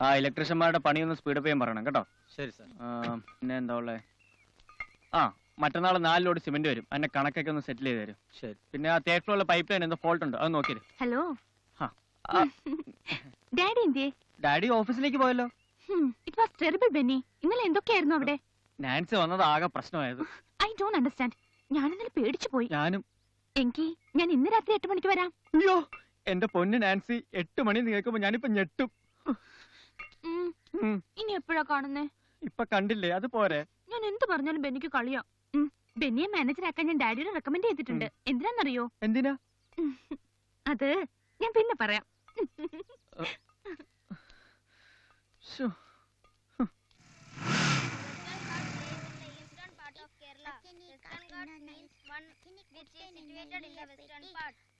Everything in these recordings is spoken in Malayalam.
ആ ഇലക്ട്രീഷ്യന്മാരുടെ പണിയൊന്ന് സ്പീഡപ്പ് ചെയ്യാൻ പറയണം കേട്ടോ. ശരി സാർ. പിന്നെ എന്താ ഉള്ളേ? ആ മറ്റന്നാൾ 4 ലോഡ് സിമെന്റ് വരും. അതിന്റെ കണക്കൊക്കെ ഒന്ന് സെറ്റിൽ ചെയ്ത് തരും. ശരി. പിന്നെ ആ തേർഡ് ഫ്ലോറിലെ പൈപ്പ് ലൈൻ എന്തോ ഫോൾട്ട് ഉണ്ട്, അത് നോക്കിയത്. ഹലോ ഡാഡി എന്തേ? ഡാഡി ഓഫീസിലേക്ക് പോയല്ലോ. It was terrible Benny. ഇന്നലെ എന്തൊക്കെയായിരുന്നു അവിടെ? നാൻസി വന്നത് ആകെ പ്രശ്നമായത്. I don't understand. ഞാൻ ഇന്നലെ പേടിച്ചു പോയി. ഞാനും. എങ്കിൽ ഞാൻ ഇന്ന് രാത്രി 8 മണിക്ക് വരാം. അയ്യോ എന്റെ പൊന്ന് നാൻസി, 8 മണി കേൾക്കുമ്പോ ഞാനിപ്പോ ഞെട്ടും. ഇനി എപ്പോഴാ കാണുന്നേ? ഇപ്പൊ കണ്ടില്ലേ, അത് പോരെ. ഞാൻ എന്ത് പറഞ്ഞാലും ബെന്നിക്ക് കളിയാ. ബെന്നിയെ മാനേജറാക്കാൻ ഞാൻ ഡാഡിയോട് റെക്കമെൻഡ് ചെയ്തിട്ടുണ്ട്. എന്തിനാന്നറിയോ? എന്തിനാ? അത് ഞാൻ പിന്നെ പറയാം.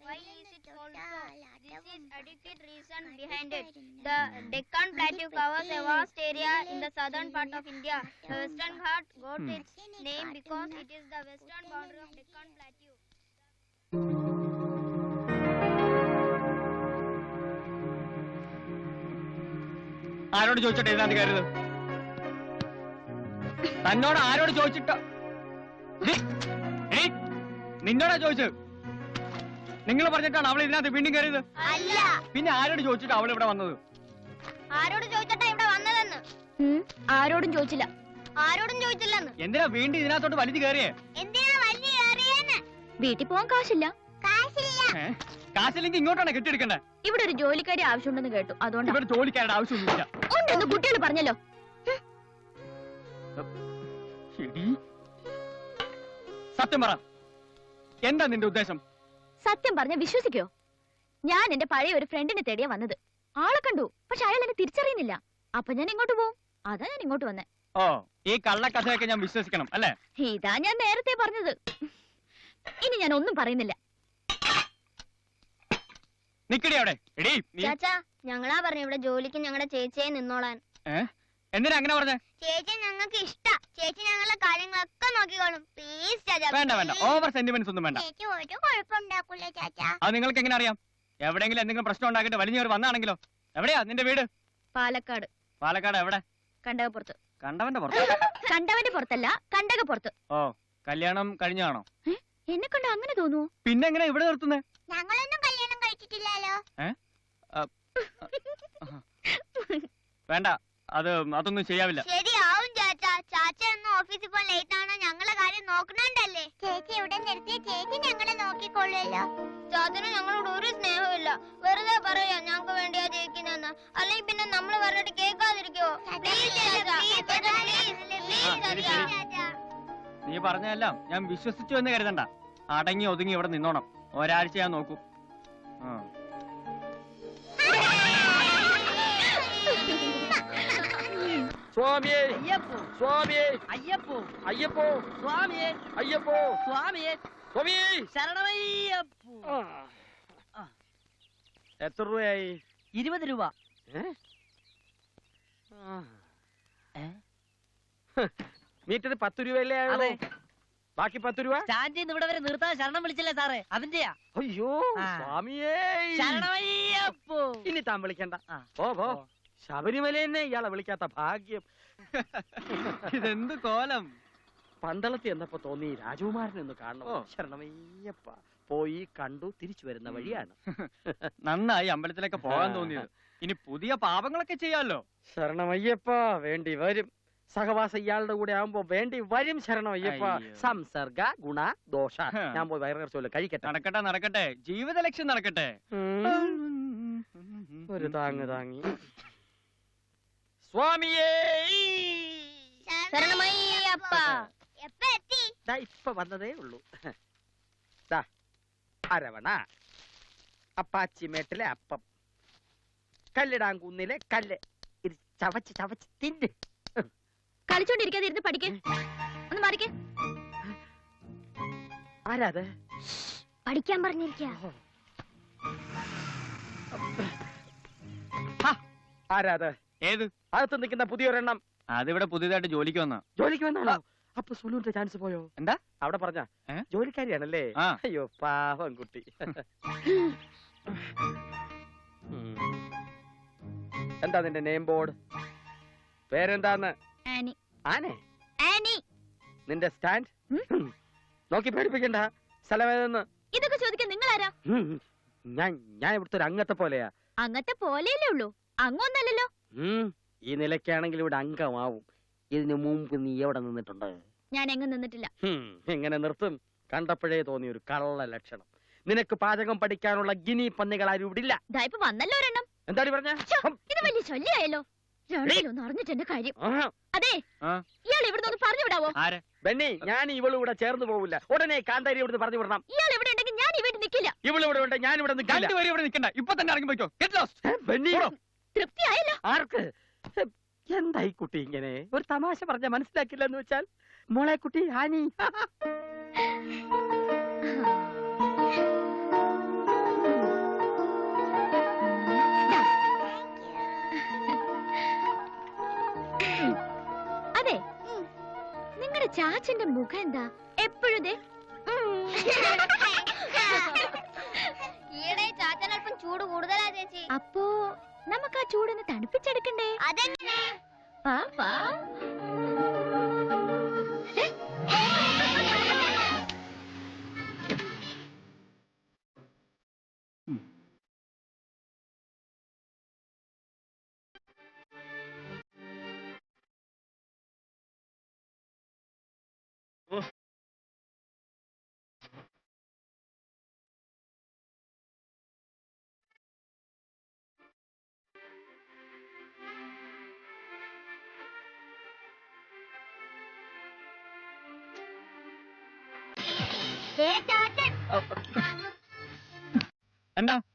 Why is it called so? This is adequate reason behind it. The Deccan Plateau covers a vast area in the southern part of India. The Western Ghat got its name because it is the western boundary of Deccan Plateau. ആരോട് ചോദിച്ചിട്ട് എഴുതാൻ കയറുന്നത്? തന്നോട് ആരോട് ചോദിച്ചിട്ടോ? നിന്നോടാ ചോദിച്ചത്? നിങ്ങൾ പറഞ്ഞിട്ടാണ് അവൾ ഇതിനകത്ത് വീണ്ടും കയറിയത്? അല്ല. പിന്നെ ആരോട് ചോദിച്ചിട്ട് അവൾ ഇവിടെ വന്നത്? ആരോട് ചോദിച്ചിട്ടാ ഇവിടെ വന്നതെന്ന്? ആരോടും ചോദിച്ചില്ല. ആരോടും ചോദിച്ചില്ലെന്ന്. എന്തിനാ വീണ്ടും ഇതിനകത്തോട്ട് വലിച്ചു കയറിയേ? എന്തിനാ വലിയ കയറിയെന്ന്? വീട്ടിൽ പോകാൻ കാശില്ല. കാശില്ല. കാശില്ലെങ്കിൽ ഇങ്ങോട്ടാണ് കെട്ടിയെടുക്കണ്ടേ? ഇവിടെ ഒരു ജോലിക്കാരി ആവശ്യമുണ്ടെന്ന് കേട്ടു, അതുകൊണ്ട്. ഇവിടെ ജോലിക്കാരുടെ ആവശ്യമൊന്നുമില്ല. ഉണ്ടെന്ന് കുട്ടികൾ പറഞ്ഞല്ലോ. സത്യം പറ, എന്താ നിന്റെ ഉദ്ദേശം? സത്യം പറഞ്ഞ വിശ്വസിക്കോ? ഞാൻ എന്റെ പഴയ ഒരു ഫ്രണ്ടിനെ തേടിയാ വന്നത്. ആളെ കണ്ടു, പക്ഷെ അയാൾ എന്നെ തിരിച്ചറിയുന്നില്ല. അപ്പൊ ഞാൻ ഇങ്ങോട്ട് പോവും. അതാ ഞാൻ ഇങ്ങോട്ട് വന്നേ. ഓ, ഈ കള്ളക്കഥയൊക്കെ ഞാൻ വിശ്വസിക്കണം അല്ലേ? ഇതാ ഞാൻ നേരത്തെ പറഞ്ഞത്. ഇനി ഞാൻ ഒന്നും പറയുന്നില്ല. നിക്കടി അവിടെ. ചാച്ചാ, ഞങ്ങളാ പറഞ്ഞു ഇവിടെ ജോലിക്ക് ഞങ്ങളുടെ ചേച്ചിയെ നിന്നോളാൻ. എന്തിനാ അങ്ങനെ പറഞ്ഞേ? ചേച്ചി ഞങ്ങൾക്ക് ഇഷ്ടാ. ചേച്ചി ഞങ്ങളുടെ കാര്യങ്ങളൊക്കെ നോക്കിക്കോളും. പ്ലീസ് ചാച്ചാ. വേണ്ട വേണ്ട, ഓവർ സെന്റിമെന്റ്സ് ഒന്നും വേണ്ട. ചേച്ചി ഒരു കുഴപ്പമുണ്ടാക്കൂലേ ചാച്ചാ? അത് നിങ്ങൾക്ക് എങ്ങനെ അറിയാം? എവിടെയെങ്കിലും എന്തെങ്കിലും പ്രശ്നം ഉണ്ടാക്കിയിട്ട് വലിഞ്ഞു കയറി വന്നാണെങ്കിലോ? എവിടെയാ നിന്റെ വീട്? പാലക്കാട്. പാലക്കാട് എവിടെ? കണ്ടകപ്പുറത്ത്. കണ്ടവന്റെ പുറത്ത്? കണ്ടവന്റെ പുറത്തല്ല, കണ്ടകപ്പുറത്ത്. ഓ, കല്യാണം കഴിഞ്ഞാണോ? എന്നെ കണ്ട അങ്ങനെ തോന്നുവോ? പിന്നെ എങ്ങനെ ഇവിടെ നിർത്തുന്നേ? ഞങ്ങളൊന്നും കല്യാണം കഴിച്ചിട്ടില്ലല്ലോ. വേണ്ട, അതൊന്നും ചെയ്യാവില്ല. ശരിയാവും ചാച്ചാ. ചാച്ച എന്ന് ഓഫീസിൽ പോകാൻ ലേറ്റ് ആണോ ഞങ്ങളെ കാര്യം നോക്കണണ്ടല്ലേ? ചേച്ചി ഇവിടെ നിർത്തിയ ചേച്ചി ഞങ്ങളെ നോക്കിക്കൊള്ളുമല്ലോ. ചാച്ചന് ഞങ്ങളോട് ഒരു സ്നേഹമില്ല. വെറുതെ പറയാ ഞങ്ങൾക്ക് വേണ്ടിയാ ജയിക്കുന്നെന്ന്. അല്ലെങ്കിൽ പിന്നെ നമ്മൾ പറഞ്ഞിട്ട് കേൾക്കാതിരിക്കോ? നീ പറഞ്ഞതെല്ലാം ഞാൻ വിശ്വസിച്ചു എന്ന് കരുതണ്ട. അടങ്ങി ഒതുങ്ങി ഇവിടെ നിന്നോണം. ഒരാഴ്ച ഞാൻ നോക്കും. സ്വാമിയേ അയ്യപ്പോ, സ്വാമിയേ അയ്യപ്പോ, അയ്യപ്പോ, സ്വാമിയേ, അയ്യപ്പോ, സ്വാമിയേ, സ്വാമിയേ. ശരണമയ്യപ്പോ. എത്ര രൂപയായി? 20 രൂപ. മീറ്റർ 10 രൂപയല്ലേ? അതെ. ബാക്കി 10 രൂപ സ്റ്റാൻഡിൽ നിന്ന് ഇവിടെ വരെ നിർത്താൻ ശരണം വിളിച്ചില്ലേ സാറേ, അതിന്റെയാ. അയ്യോ സ്വാമിയേ, ശരണമയ്യപ്പോ. ഇനി താൻ വിളിക്കണ്ട. ഓ ശബരിമല തന്നെ ഇയാളെ വിളിക്കാത്ത ഭാഗ്യം. ഇതെന്ത് കോലം? പന്തളത്തി എന്നപ്പോ തോന്നി രാജകുമാരൻ എന്ന് കാണണോ. ശരണമയ്യപ്പ. പോയി കണ്ടു തിരിച്ചു വരുന്ന വഴിയാണ്. നന്നായി അമ്പലത്തിലൊക്കെ പോകാൻ തോന്നിയത്. ഇനി പുതിയ പാപങ്ങളൊക്കെ ചെയ്യാമല്ലോ. ശരണമയ്യപ്പ. വേണ്ടി വരും. സഹവാസം ഇയാളുടെ കൂടെ ആവുമ്പോ വേണ്ടി വരും. ശരണമയ്യപ്പ. സംസർഗ ഗുണ ദോഷ. ഞാൻ പോയി വയറിറച്ചോല്ലോ കഴിക്കട്ടെ. നടക്കട്ടെ നടക്കട്ടെ, ജീവിത ലക്ഷ്യം നടക്കട്ടെ. ഒരു താങ്ങി. സ്വാമിയേ, ശരണമയ്യപ്പ. ഇപ്പൊ വന്നതേ ഉള്ളൂ. അരവണ, അപ്പാച്ചിമേട്ടിലെ അപ്പം, കല്ലിടാങ്കുന്നിലെ കല്ല്. ഇത് ചവച്ച് ചവച്ച് തിന്ന്. കളിച്ചോണ്ടിരിക്കാതെ ഇരുന്ന് പഠിക്കേ. ഒന്ന് മാറിക്കേ. ആരാത്? പഠിക്കാൻ പറഞ്ഞിരിക്ക. ആരാത്? ഏത്? അകത്ത് നിൽക്കുന്ന പുതിയൊരെണ്ണം. അതിവിടെ പുതിയതായിട്ട് ജോലിക്ക് വന്ന. ജോലിക്ക് വന്നാണോ? അപ്പൊ സുലുവിന്റെ ചാൻസ് പോയോ? എന്താ അവിടെ പറഞ്ഞ ജോലിക്കാരിയാണല്ലേ? അയ്യോ പാവം കുട്ടി. എന്താ നിന്റെ നെയിം ബോർഡ്? പേരെന്താന്ന്? ആനി. ആനെ? ആനി. നിന്റെ സ്റ്റാൻഡ്? നോക്കി പേടിപ്പിക്കണ്ട. സ്ഥലമേതെന്ന്? ഇതൊക്കെ ചോദിക്കാൻ നിങ്ങൾ ആരാ? ഞാൻ ഇവിടുത്തെ ഒരു അംഗത്തെ പോലെയാ. അങ്ങത്തെ പോലെയല്ലേ ഉള്ളൂ, അങ്ങൊന്നല്ലല്ലോ. ഈ നിലയ്ക്കാണെങ്കിൽ ഇവിടെ അംഗമാവും. ഇതിനു മുമ്പ് നീ എവിടെ നിന്നിട്ടുണ്ട്? ഞാൻ എങ്ങും നിന്നിട്ടില്ല. എങ്ങനെ നിർത്തും? കണ്ടപ്പോഴേ തോന്നിയ ഒരു കള്ള ലക്ഷണം. നിനക്ക് പാചകം പഠിക്കാനുള്ള ഗിനി പന്നികൾ ആരും ഇവിടെ ഇല്ല. ഇപ്പൊ വന്നല്ലോ ഒരെണ്ണം. എന്താണ് പറഞ്ഞ? ഇത് വലിയ ശല്യായല്ലോ. രണ്ടിലൊന്ന് അറിഞ്ഞിട്ട് എന്റെ കാര്യം. അതെ, ഇയാൾ ഇവിടുന്ന് ഒന്ന് പറഞ്ഞു വിടാവോ? ബെന്നി, ഞാൻ ഇവളുകൂടെ ചേർന്ന് പോവില്ല. ഉടനെ കാന്താരി ഇവിടുന്ന് പറഞ്ഞു വിടണം. ഇയാൾ ഇവിടെ ഉണ്ടെങ്കിൽ ഞാൻ ഇവിടെ നിൽക്കില്ല. ഇവളിവിടെ ഉണ്ട്, ഞാൻ ഇവിടെ നിൽക്കില്ല. ഇവിടെ നിൽക്കണ്ട, ഇപ്പൊ തന്നെ ഇറങ്ങി പോയിക്കോ. Get lost. ബെന്നി, തൃപ്തിയായല്ലോ. ആർക്ക്? എന്തായി കുട്ടി ഇങ്ങനെ ഒരു തമാശ പറഞ്ഞ മനസ്സിലാക്കില്ല എന്ന് വെച്ചാൽ? മോളെ കുട്ടി ഹാനി. അതെ, നിങ്ങളുടെ ചാച്ചന്റെ മുഖം എന്താ എപ്പോഴും? ഈയിടെ ചാച്ചനൽപ്പം ചൂട് കൂടുതലാ ചേച്ചി. അപ്പോ നമുക്ക് ആ ചൂടൊന്ന് തണുപ്പിച്ചെടുക്കണ്ടേ? അതെങ്ങനെ? പാപ്പാ.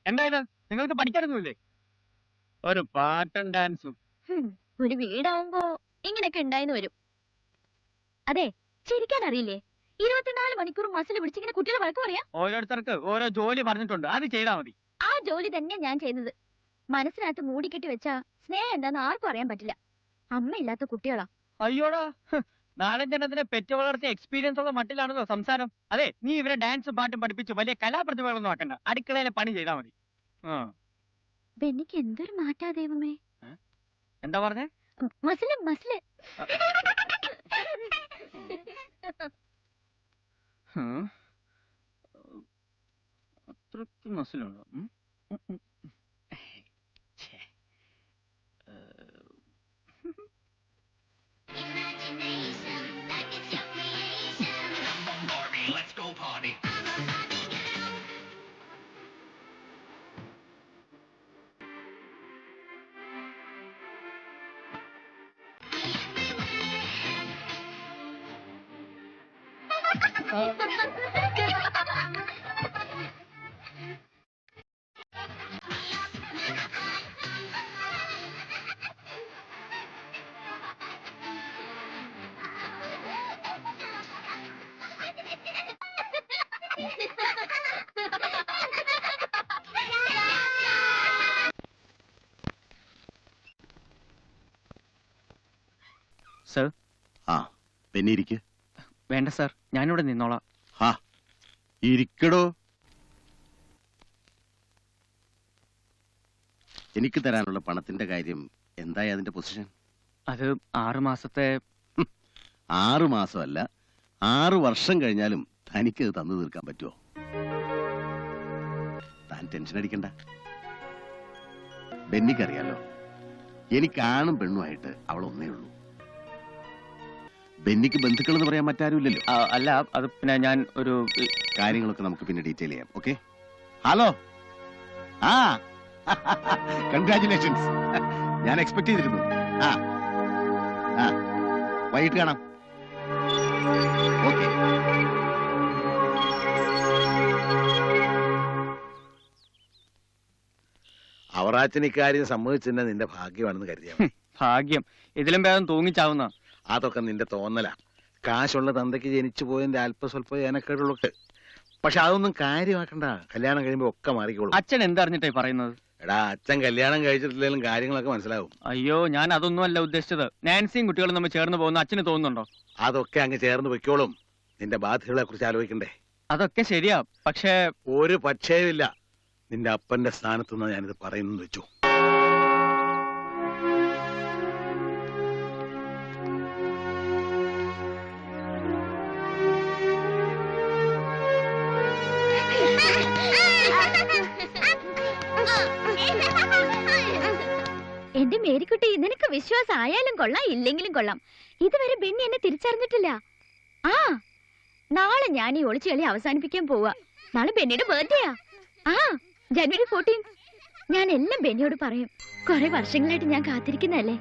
എന്താ ഇത്? നിങ്ങൾക്ക് പഠിക്കാനൊന്നുമില്ലേ? ഒരു പാട്ടും ഡാൻസും. ഒരു വീടാവുമ്പോ ഇങ്ങനെയൊക്കെ ഉണ്ടായിന്ന് വരും. അതെ, ചിരിക്കാൻ അറിയില്ലേ? 24 മണിക്കൂർ മസിൽ പിടിച്ചിങ്ങനെ കുട്ടികളെ വഴക്ക് പറയാ. ഓരോരുത്തർക്ക് ഓരോ ജോലി പറഞ്ഞിട്ടുണ്ട്, അത് ചെയ്താൽ മതി. ആ ജോലി തന്നെ ഞാൻ ചെയ്യുന്നത്. മനസ്സിനകത്ത് മൂടിക്കെട്ടി വെച്ചാ സ്നേഹം എന്താന്ന് ആർക്കും അറിയാൻ പറ്റില്ല. അമ്മ ഇല്ലാത്ത കുട്ടികളാ. അയ്യോടാ, നാലഞ്ചെണ്ണത്തിനെ പെറ്റ് വളർത്തിയ എക്സ്പീരിയൻസ് ഉള്ള മട്ടിലാണല്ലോ സംസാരം. അതെ, നീ ഇവരെ ഡാൻസും പാട്ടും പഠിപ്പിച്ച് വലിയ കലാപ്രതിഭകളൊന്നും ആക്കണ്ട. അടുക്കളയിലെ പണി ചെയ്താൽ മതി. ബെന്നിക്ക് എന്തൊരു മാറ്റാ ദൈവമേ. എന്താ പറഞ്ഞേ? Muscle muscle. അത്രയ്ക്ക് മസിലുണ്ടോ? സർ. പിന്നെ ഇരിക്ക്. വേണ്ട സർ, ഞാനിവിടെ നിന്നോളാം. ഇരിക്കടോ. എനിക്ക് തരാനുള്ള പണത്തിന്റെ കാര്യം എന്തായി? അതിന്റെ പൊസിഷൻ? അത് 6 മാസത്തെ. 6 മാസമല്ല, 6 വർഷം കഴിഞ്ഞാലും തനിക്കത് തന്നു തീർക്കാൻ പറ്റുമോ? താൻ ടെൻഷൻ അടിക്കണ്ട. ബെന്നിക്കറിയാലോ, എനിക്കാണും പെണ്ണുമായിട്ട് അവൾ ഒന്നേ ഉള്ളൂ. ബെന്നിക്ക് ബന്ധുക്കൾ എന്ന് പറയാൻ മറ്റാരുമില്ലല്ലോ. അല്ല, അത് പിന്നെ ഞാൻ ഒരു കാര്യങ്ങളൊക്കെ നമുക്ക് പിന്നെ ഡീറ്റെയിൽ ചെയ്യാം. ഓക്കെ? ഹലോ. കൺഗ്രാറ്റുലേഷൻസ്. ഞാൻ എക്സ്പെക്ട് ചെയ്തിരുന്നു. വൈകിട്ട് കാണാം. ഓക്കെ. അവറാച്ചൻ ഇക്കാര്യം സമ്മതിച്ചെന്നെ നിന്റെ ഭാഗ്യമാണെന്ന് കരുതിയാ. ഭാഗ്യം? ഇതിലും ഭേദം തൂങ്ങിച്ചാവുന്ന. അതൊക്കെ നിന്റെ തോന്നലാ. കാശുള്ള തന്തയ്ക്ക് ജനിച്ചു പോയതിന്റെ അല്പസ്വല്പ ഏനക്കേടുള്ളൊക്കെ. പക്ഷെ അതൊന്നും കാര്യമാക്കണ്ട. കല്യാണം കഴിയുമ്പോ ഒക്കെ മാറിക്കോളും. അച്ഛൻ എന്താ പറയുന്നത്? എടാ, അച്ഛൻ കല്യാണം കഴിച്ചിട്ടില്ലെങ്കിലും കാര്യങ്ങളൊക്കെ മനസ്സിലാവും. അയ്യോ, ഞാൻ അതൊന്നും അല്ല ഉദ്ദേശിച്ചത്. നാൻസിയും കുട്ടികളും നമ്മൾ ചേർന്ന് പോകുന്ന അച്ഛന് തോന്നുന്നുണ്ടോ? അതൊക്കെ അങ്ങ് ചേർന്ന് വെക്കോളും. നിന്റെ ബാധ്യതകളെ കുറിച്ച് ആലോചിക്കണ്ടേ? അതൊക്കെ ശരിയാ, പക്ഷേ ഒരു പക്ഷേവില്ല. നിന്റെ അപ്പന്റെ സ്ഥാനത്ത് നിന്ന് ഞാനിത് പറയുന്നു വെച്ചു. എന്റെ മേരിക്കുട്ടി, നിനക്ക് വിശ്വാസം ആയാലും കൊള്ളാം ഇല്ലെങ്കിലും കൊള്ളാം, ഇതുവരെ ബെന്നി എന്നെ തിരിച്ചറിഞ്ഞിട്ടില്ല. ആ, നാളെ ഞാൻ ഈ ഒളിച്ചുകളി അവസാനിപ്പിക്കാൻ പോവാ. നാളെ ബെന്നിയുടെ ബർത്ത്ഡേയാ. ആ, ജനുവരി 14. ഞാൻ എല്ലാം ബെന്നിയോട് പറയും. കുറെ വർഷങ്ങളായിട്ട് ഞാൻ കാത്തിരിക്കുന്നതല്ലേ,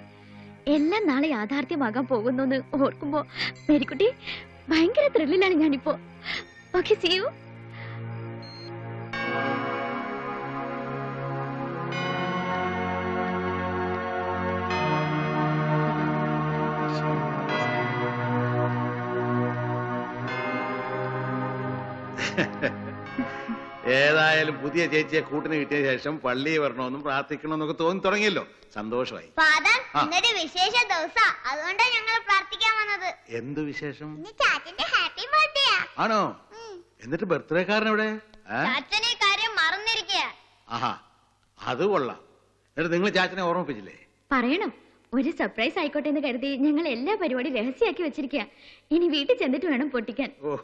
എല്ലാം നാളെ യാഥാർത്ഥ്യമാകാൻ പോകുന്നു എന്ന് ഓർക്കുമ്പോ മേരിക്കുട്ടി ഭയങ്കര ത്രില്ലിലാണ് ഞാനിപ്പോ. Okay, see you. ഏതായാലും പുതിയ ചേച്ചിയെ കൂട്ടിന് കിട്ടിയ ശേഷം പള്ളിയിൽ വരണമെന്നും പ്രാർത്ഥിക്കണമെന്നൊക്കെ തോന്നി തുടങ്ങിയല്ലോ. സന്തോഷമായി. ഫാദർ, ആ. ഇന്നൊരു വിശേഷ ദിവസാ, അതുകൊണ്ടാണ് ഞങ്ങൾ പ്രാർത്ഥിക്കാൻ വന്നത്. എന്തു വിശേഷം? ഇന്ന് ചാച്ചന്റെ ഹാപ്പി ബർത്ത്ഡേയാ. ആണോ? എന്നിട്ട് ബർത്ത്ഡേ കാരൻ എവിടെ? ചാച്ചൻ ഈ കാര്യം മറന്നിരിക്കുക. ആഹാ, അത് കൊള്ളാം. എന്നിട്ട് നിങ്ങൾ ചാച്ചനെ ഓർമ്മിപ്പിച്ചില്ലേ? പറയണം, ഒരു സർപ്രൈസ് ആയിക്കോട്ടെ എന്ന് കരുതി ഞങ്ങൾ എല്ലാ പരിപാടിയും രഹസ്യമാക്കി വെച്ചിരിക്കുക. ഇനി വീട്ടിൽ ചെന്നിട്ട് വേണം പൊട്ടിക്കാൻ. ഓ,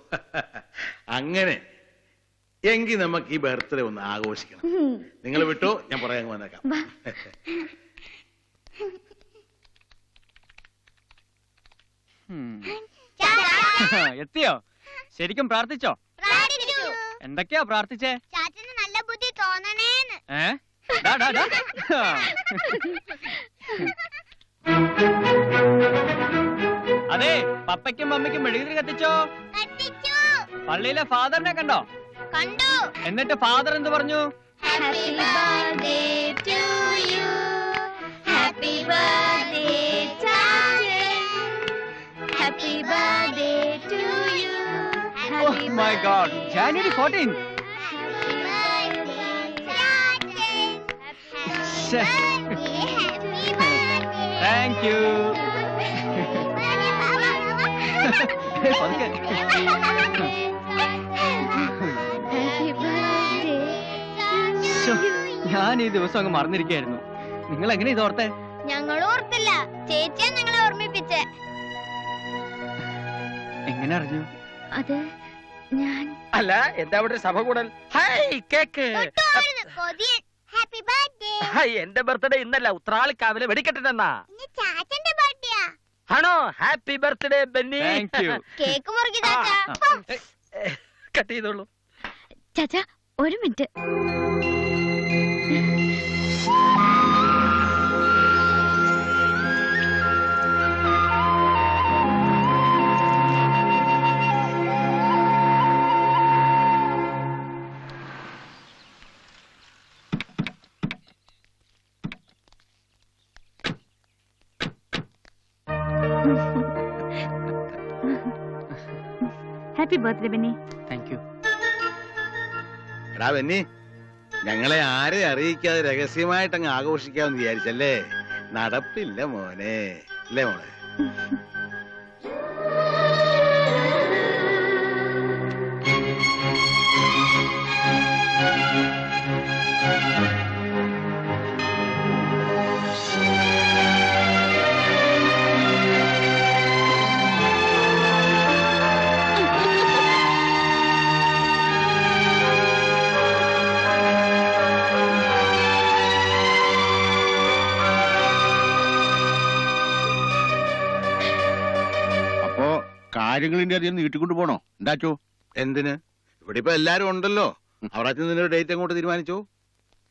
അങ്ങനെ എങ്കിൽ നമുക്ക് ഈ ബർത്ത്ഡേ ഒന്ന് ആഘോഷിക്കണം. നിങ്ങൾ വിട്ടോ, ഞാൻ പറയാൻ വന്നേക്കാം. വാ. എത്തിയോ? ശരിക്കും പ്രാർത്ഥിച്ചോ? പ്രാർത്ഥിച്ചു. എന്തൊക്കെയാ പ്രാർത്ഥിച്ചേ? ചാച്ചന് നല്ല ബുദ്ധി തോന്നണേന്ന്. ഡാ, ഡാ, ഡാ. അതെ, പപ്പയ്ക്കും മമ്മിക്കും മെഴുകുതിരി കത്തിച്ചോ? കത്തിച്ചു. പള്ളിയിലെ ഫാദറിനെ കണ്ടോ? കണ്ടു. എന്നിട്ട് ഫാദർ എന്ത് പറഞ്ഞു? Happy birthday to you. Happy birthday ചാച്ചൻ. Happy birthday to you. Oh my God, January 14. ശ്ശെ. Thank you. പതുക്കെ. ശ്ശോ, ഞാൻ ഈ ദിവസം അങ്ങ് മറന്നിരിക്കായിരുന്നു. നിങ്ങൾ എങ്ങനെ ഇതോർത്തെ? ഞങ്ങൾ ഓർത്തില്ല, ചേച്ചിയാ ഞങ്ങളെ ഓർമ്മിപ്പിച്ചേ. എങ്ങനെ അറിഞ്ഞു? അത് ഞാൻ അല്ല, എന്താ ഇവിടെ സഭ കൂടൽ? Hi, cake. കൊതിയൻ. Happy birthday. ഹായ്, എന്റെ ബർത്ത്ഡേ ഇന്നല്ല, ഉത്രാളിക്കാവിലെ വെടിക്കെട്ടിനെന്നാ. ഇന്ന് ചാച്ചന്റെ ബർത്ത്ഡേയാ. ആണോ? Happy birthday Benny. Thank you. Cake മുറിക്ക് ചാച്ചാ. കട്ട് ചെയ്തോളൂ. ചാച്ചാ, ഒരു minute. Happy birthday Benny. Thank you. എടാ ബെന്നി, ഞങ്ങളെ ആരെ അറിയിക്കാതെ രഹസ്യമായിട്ട് അങ്ങ് ആഘോഷിക്കാമെന്ന് വിചാരിച്ചല്ലേ? നടപ്പില്ല മോനെ, അല്ലേ മോളെ? കാര്യങ്ങളിന്റെ അധികം നീട്ടിക്കൊണ്ട് പോണോ? എന്താച്ചോ? എന്തിന്? ഇവിടെ ഇപ്പൊ എല്ലാരും ഉണ്ടല്ലോ. അവിടെ നിന്റെ ഡേറ്റ് അങ്ങോട്ട് തീരുമാനിച്ചോ?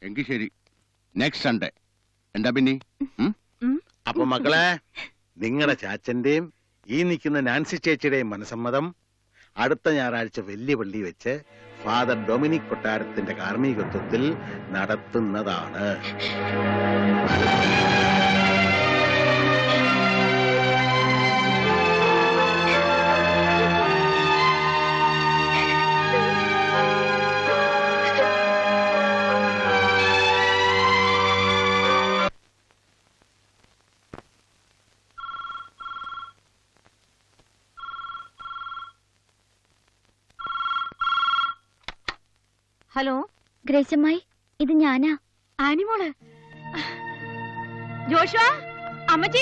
എങ്കിൽ ശരി, നെക്സ്റ്റ് സൺഡേ. എന്താ പിന്നെ? അപ്പൊ മക്കളെ, നിങ്ങളുടെ ചാച്ചന്റെയും ഈ നിൽക്കുന്ന നാൻസി ചേച്ചിയുടെയും മനസമ്മതം അടുത്ത ഞായറാഴ്ച വലിയ പള്ളി വെച്ച് ഫാദർ ഡൊമിനിക് കൊട്ടാരത്തിന്റെ കാർമ്മികത്വത്തിൽ നടത്തുന്നതാണ്. ഹലോ ഗ്രേസമ്മായി, ഇത് ഞാനാ, ആനിമോള്. ജോഷുവ, അമ്മച്ചി,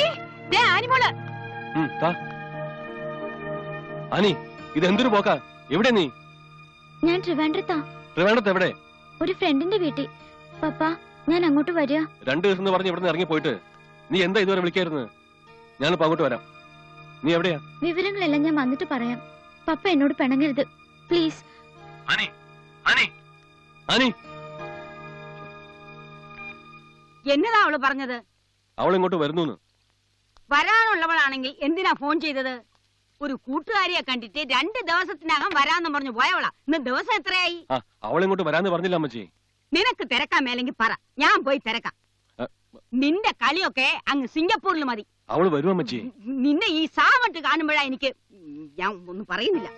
ദേ ആനിമോള്. ആനി, ഇതെന്തൊരു പോക്കാ? എവിടെ നീ? ഞാൻ ട്രിവാൻഡ്രത്താ. ട്രിവാൻഡ്രത്ത് എവിടെ? ഒരു ഫ്രണ്ടിന്റെ വീട്ടിൽ. പപ്പ, ഞാൻ അങ്ങോട്ട് വരിക. 2 ദിവസം പറഞ്ഞ് ഇവിടെ നിന്ന് ഇറങ്ങി പോയിട്ട് നീ എന്താ ഇതുവരെ വിളിക്കായിരുന്നത്? ഞാനിപ്പോ അങ്ങോട്ട് വരാം. നീ എവിടെയാ? വിവരങ്ങളെല്ലാം ഞാൻ വന്നിട്ട് പറയാം. പപ്പ എന്നോട് പിണങ്ങരുത് പ്ലീസ്. അനി അനി അനി എന്നതാ അവള് പറഞ്ഞത്? അവൾ ഇങ്ങോട്ട് വരുന്നു. വരാനുള്ളവളാണെങ്കിൽ എന്തിനാ ഫോൺ ചെയ്തത്? ഒരു കൂട്ടുകാരിയെ കണ്ടിട്ട് 2 ദിവസത്തിനകം വരാന്ന് പറഞ്ഞു പോയവളാ. ഇന്ന് ദിവസം എത്രയായി? അവൾ ഇങ്ങോട്ട് വരാന്ന് പറഞ്ഞില്ല അമ്മച്ചി. നിനക്ക് തിരക്കാൻ മേലെങ്കിൽ പറ, ഞാൻ പോയി തിരക്കാം. നിന്റെ കളിയൊക്കെ അങ്ങ് സിംഗപ്പൂരിൽ മതി. അവള് വരും അമ്മച്ചി. നിന്നെ ഈ സാമട്ട് കാണുമ്പോഴാ എനിക്ക് ഞാൻ ഒന്നും പറയുന്നില്ല.